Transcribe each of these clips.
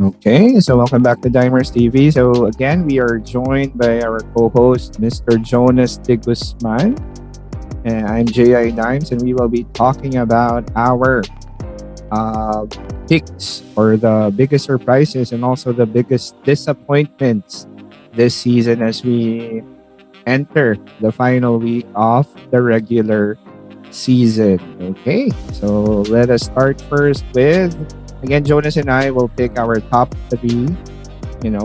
Okay, so welcome back to Dimers TV. So again, we are joined by our co-host, Mr. Jonas de Guzman. And I'm J.I. Dimes, and we will be talking about our uh, picks or the biggest surprises and also the biggest disappointments this season as we enter the final week of the regular season. Okay, so let us start first with again, Jonas and I will pick our top three,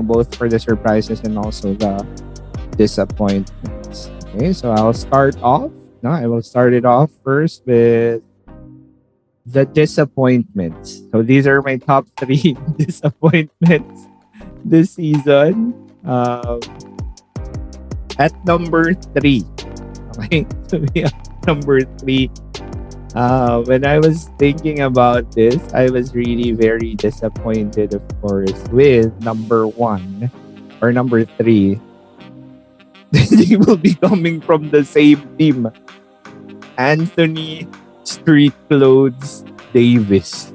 both for the surprises and also the disappointments. Okay, so I'll start off. No, I will start it off first with the disappointments. So these are my top three disappointments this season. At number three. Okay, so we have number three. When I was thinking about this, I was really very disappointed, of course, with number one or number three. They will be coming from the same team. Anthony Street Clothes Davis.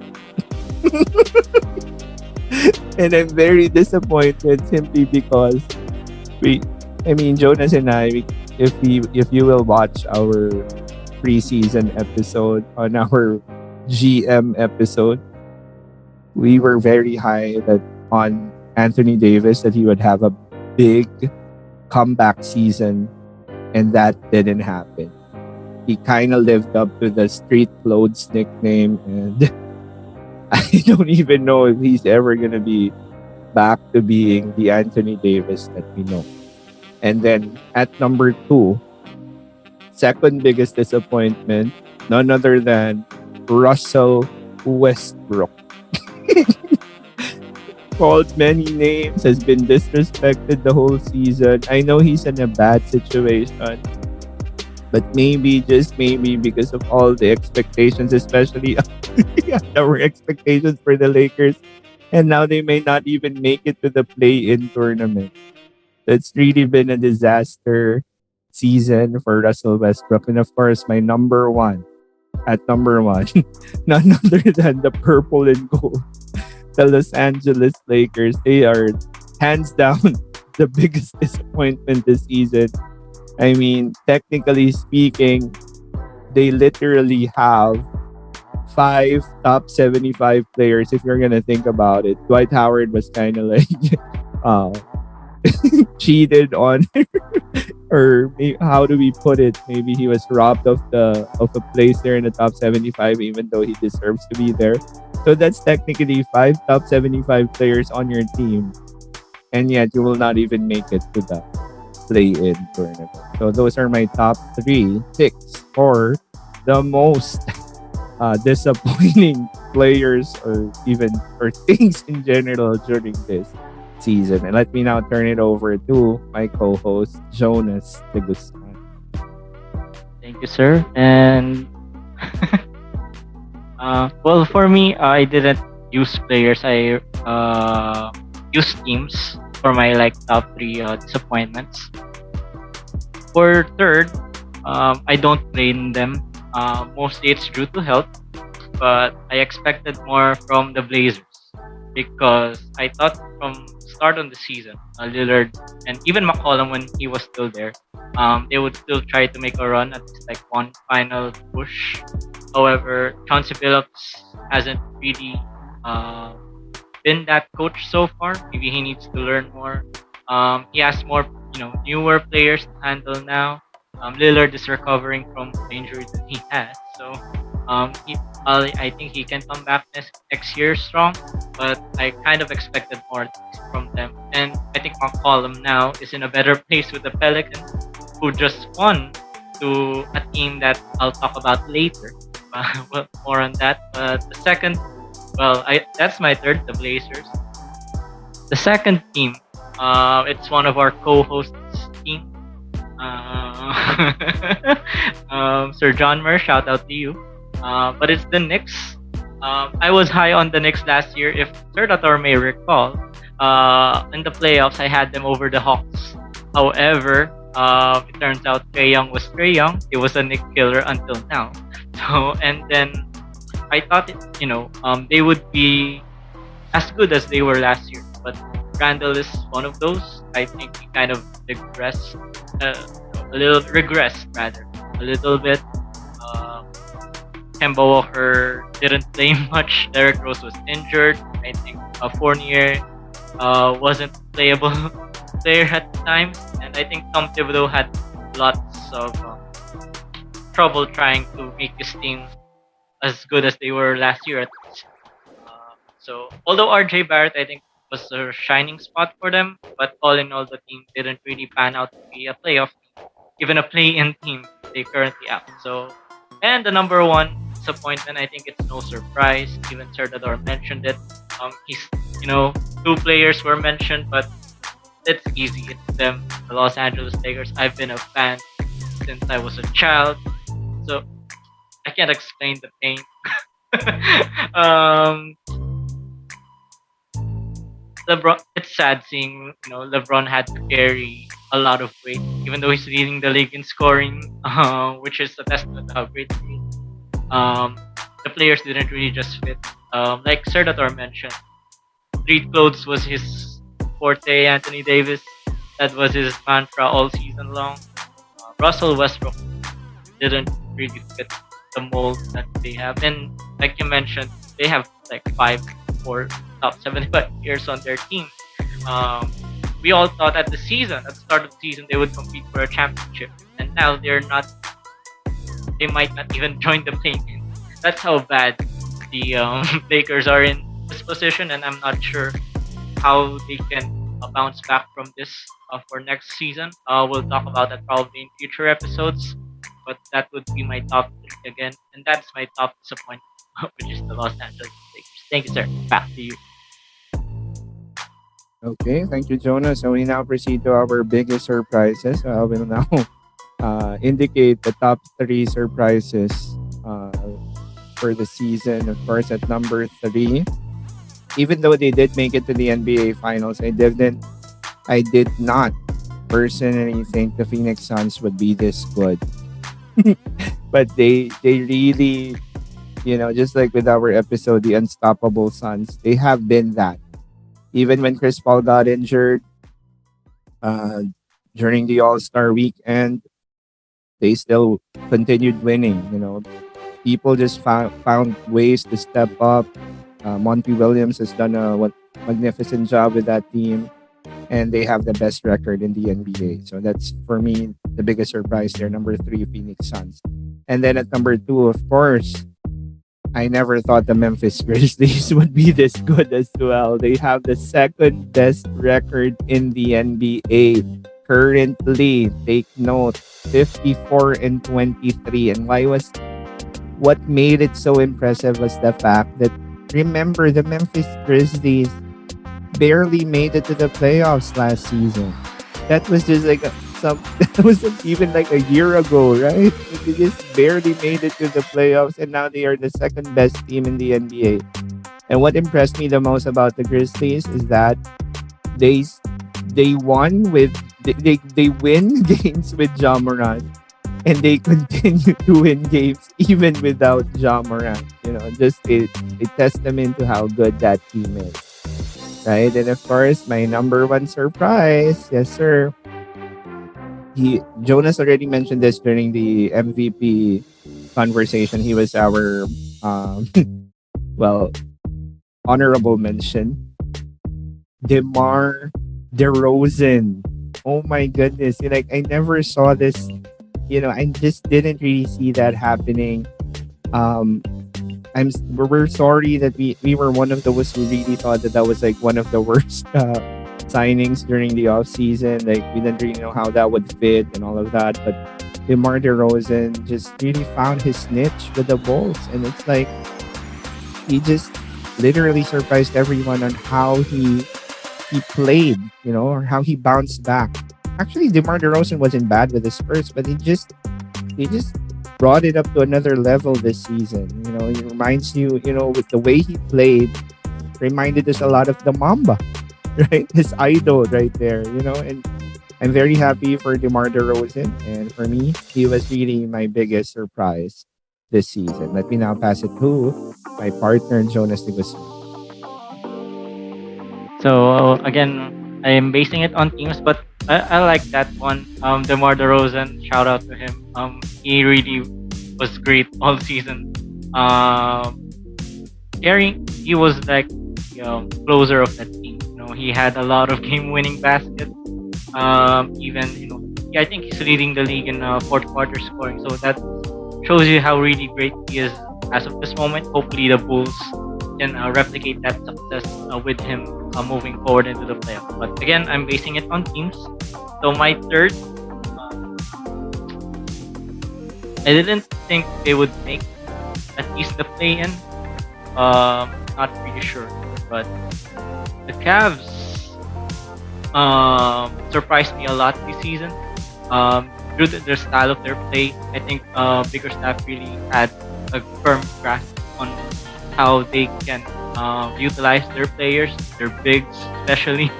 And I'm very disappointed simply because Jonas and I, if you will watch our preseason episode on our GM episode, we were very high that on Anthony Davis that he would have a big comeback season, and that didn't happen. He kind of lived up to the street clothes nickname, and I don't even know if he's ever gonna be back to being the Anthony Davis that we know. And then at number two, second biggest disappointment, none other than Russell Westbrook. Called many names, has been disrespected the whole season. I know he's in a bad situation, but maybe, just maybe, because of all the expectations, especially our expectations for the Lakers, and now they may not even make it to the play-in tournament. It's really been a disaster season for Russell Westbrook. And of course, my number one, at number one, none other than the purple and gold, the Los Angeles Lakers. They are hands down the biggest disappointment this season. I mean, technically speaking, they literally have five top 75 players if you're going to think about it. Dwight Howard was kind of like uh, cheated on or how do we put it? Maybe he was robbed of a place there in the top 75, even though he deserves to be there. So that's technically five top 75 players on your team, and yet you will not even make it to the play-in tournament. So those are my top three picks for the most disappointing players or things in general during this season. And let me now turn it over to my co-host Jonas de Guzman. Thank you, sir. And well, for me, I didn't use players. I used teams for my top three disappointments. For third, I don't blame them. Mostly it's due to health, but I expected more from the Blazers because I thought from start on the season, Lillard and even McCollum when he was still there, they would still try to make a run at least one final push. However, Chauncey Billups hasn't really been that coach so far. Maybe he needs to learn more. He has more, newer players to handle now. Lillard is recovering from the injury that he has, so I think he can come back next year strong. But I kind of expected more from them, and I think McCollum now is in a better place with the Pelicans, who just won to a team that I'll talk about later. Well, more on that. But the second, that's my third, the Blazers. The second team, it's one of our co-hosts' team. Sir John Mer, shout out to you. But it's the Knicks. I was high on the Knicks last year. If Sir Dator may recall, in the playoffs, I had them over the Hawks. However, it turns out Trae Young was Trae Young. It was a Nick killer until now. So, and then I thought they would be as good as they were last year. But Randall is one of those. I think he kind of regressed, a little regressed rather, a little bit. Uh, Kemba Walker didn't play much. Derrick Rose was injured. I think Fournier wasn't playable player at times, and I think Tom Thibodeau had lots of trouble trying to make his team as good as they were last year at least. So although RJ Barrett I think was a shining spot for them, but all in all the team didn't really pan out to be a playoff team, even a play-in team they currently have. So and the number one disappointment, I think it's no surprise. Even Serdador mentioned it. He's two players were mentioned, but it's easy. It's them, the Los Angeles Lakers. I've been a fan since I was a child, so I can't explain the pain. um, LeBron, it's sad seeing LeBron had to carry a lot of weight, even though he's leading the league in scoring, which is a testament to how great he is. Um, the players didn't really just fit. Like Serdator mentioned, street clothes was his forte. Anthony Davis, that was his mantra all season long. Russell Westbrook didn't really fit the mold that they have, and like you mentioned, they have like 5 or top 75 years on their team. Um, we all thought at the start of the season, they would compete for a championship, and now they're not. They might not even join the play-in. That's how bad the Lakers are in this position, and I'm not sure how they can bounce back from this for next season. We'll talk about that probably in future episodes, but that would be my top three again, and that's my top disappointment, which is the Los Angeles Lakers. Thank you, sir. Back to you. Okay, thank you, Jonas. So we now proceed to our biggest surprises. We'll now indicate the top three surprises uh, for the season. Of course, at number three, even though they did make it to the NBA Finals, I did not personally think the Phoenix Suns would be this good. But they really, just like with our episode, the Unstoppable Suns, they have been that. Even when Chris Paul got injured uh, during the All Star weekend, they still continued winning. People just found ways to step up. Monty Williams has done a magnificent job with that team, and they have the best record in the NBA. So that's for me the biggest surprise there. Number three, Phoenix Suns, and then at number two, of course, I never thought the Memphis Grizzlies would be this good as well. They have the second best record in the NBA currently. Take note, 54-23. And what made it so impressive was the fact that, remember, the Memphis Grizzlies barely made it to the playoffs last season. That was just like that wasn't even like a year ago, right? They just barely made it to the playoffs, and now they are the second best team in the NBA. And what impressed me the most about the Grizzlies is that they they won with they win games with Ja Morant, and they continue to win games even without Ja Morant. Just a testament to how good that team is, right? And of course, my number one surprise, yes sir. Jonas already mentioned this during the MVP conversation. He was our um, well honorable mention. DeMar DeRozan. Oh my goodness! Like I never saw this. I just didn't really see that happening. Um, we're sorry that we were one of those who really thought that was like one of the worst signings during the off season. Like we didn't really know how that would fit and all of that. But DeMar DeRozan just really found his niche with the Bulls, and it's like he just literally surprised everyone on how he played, or how he bounced back. Actually, DeMar DeRozan wasn't bad with the Spurs, but he just brought it up to another level this season. It reminds you, with the way he played, reminded us a lot of the Mamba, right? His idol right there, and I'm very happy for DeMar DeRozan. And for me, he was really my biggest surprise this season. Let me now pass it to my partner, Jonas de Guzman. So again, I'm basing it on teams, but I like that one. DeMar DeRozan, shout out to him. He really was great all season. Um, he was like the closer of that team. He had a lot of game-winning baskets. Even yeah, I think he's leading the league in fourth quarter scoring. So that shows you how really great he is as of this moment. Hopefully, the Bulls can replicate that success with him moving forward into the playoffs. But again, I'm basing it on teams. So my third, uh, I didn't think they would make at least the play-in. Not pretty sure, but the Cavs surprised me a lot this season. Due to their style of their play, I think Bickerstaff really had a firm grasp on how they can utilize their players, their bigs, especially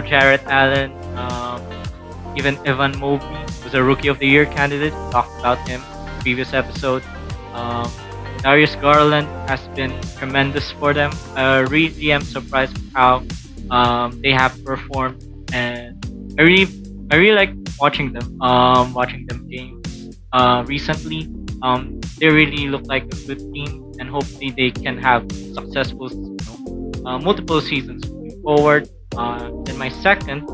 Jarrett Allen, even Evan Mobley was a Rookie of the Year candidate. Talked about him in the previous episode. Um, Darius Garland has been tremendous for them. I really am surprised with how they have performed, and I really, I really like watching them games. Recently, they really look like a good team, and hopefully they can have successful, multiple seasons moving forward. Then my second,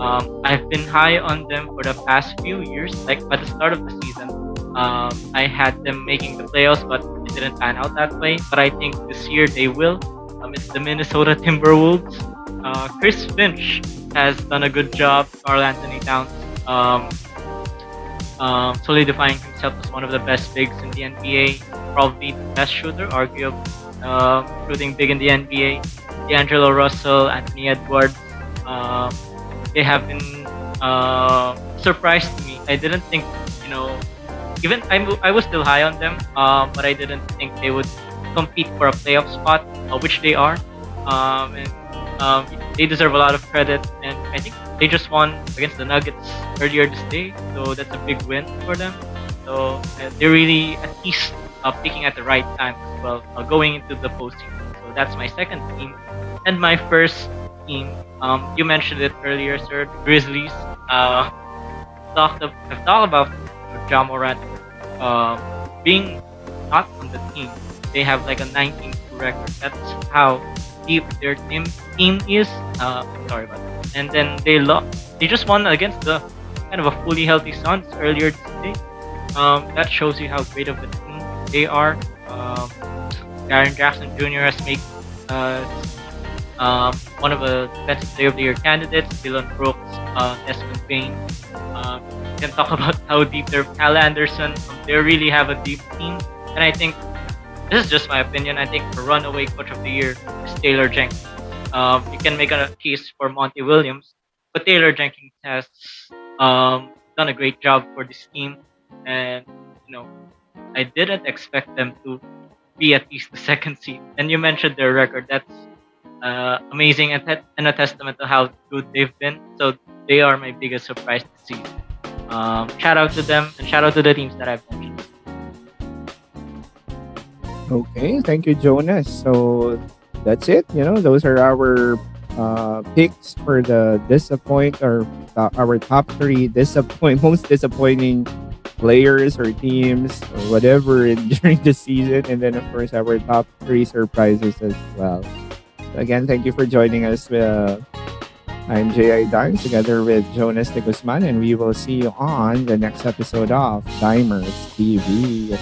I've been high on them for the past few years. Like at the start of the season, I had them making the playoffs, but it didn't pan out that way. But I think this year they will. It's the Minnesota Timberwolves. Chris Finch has done a good job. Karl Anthony Towns um, solidifying himself as one of the best bigs in the NBA. Probably the best shooter, arguably shooting big in the NBA. D'Angelo Russell, Anthony Edwards. Um, they have been surprised me. I didn't think, you know, even I was still high on them, but I didn't think they would compete for a playoff spot, which they are. And they deserve a lot of credit. And I think they just won against the Nuggets earlier this day, so that's a big win for them. So they're really at least picking at the right time as well, going into the postseason. So that's my second team, and my first team. You mentioned it earlier, sir. Grizzlies. Have talked about Ja Morant being not on the team. They have like a 19-2 record. That's how deep their team is. Sorry about that. And then they just won against the kind of a fully healthy Suns earlier today. That shows you how great of a team they are. Jaren Jackson Jr. has made uh, one of the defensive player of the year candidates. Dylan Brooks, Desmond Bain. Can talk about how deep they're. Cal Anderson. They really have a deep team, and I think this is just my opinion. I think the runaway coach of the year is Taylor Jenkins. You can make a case for Monty Williams, but Taylor Jenkins has done a great job for this team, and you know I didn't expect them to be at least the second seed. And you mentioned their record. That's amazing and a testament to how good they've been. So they are my biggest surprise this season. Shout out to them and shout out to the teams that I've mentioned. Okay, thank you, Jonas. So that's it. Those are our picks for the our top three most disappointing players or teams or whatever during the season, and then of course our top three surprises as well. So again, thank you for joining us. I'm J.I. Dimes together with Jonas de Guzman, and we will see you on the next episode of Dimers TV.